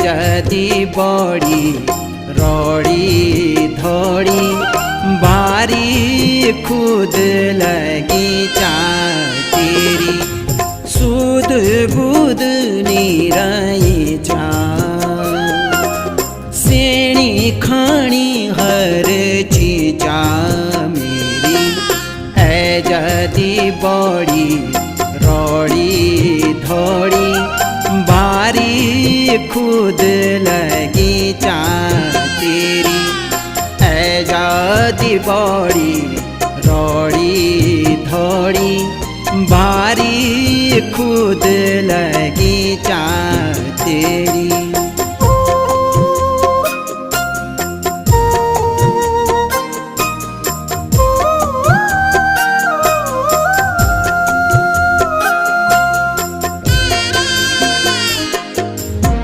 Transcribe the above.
जदी बड़ी रोड़ी धोड़ी बारी खुद लगी चा तेरी सुध बुध निराई चा सेणी खाणी हर चीजा मेरी है जदी बड़ी रोड़ी धोड़ी बारी खुद लगी चा तेरी है जदी बड़ी रोड़ी धोड़ी बारी खुद लगी चा तेरी।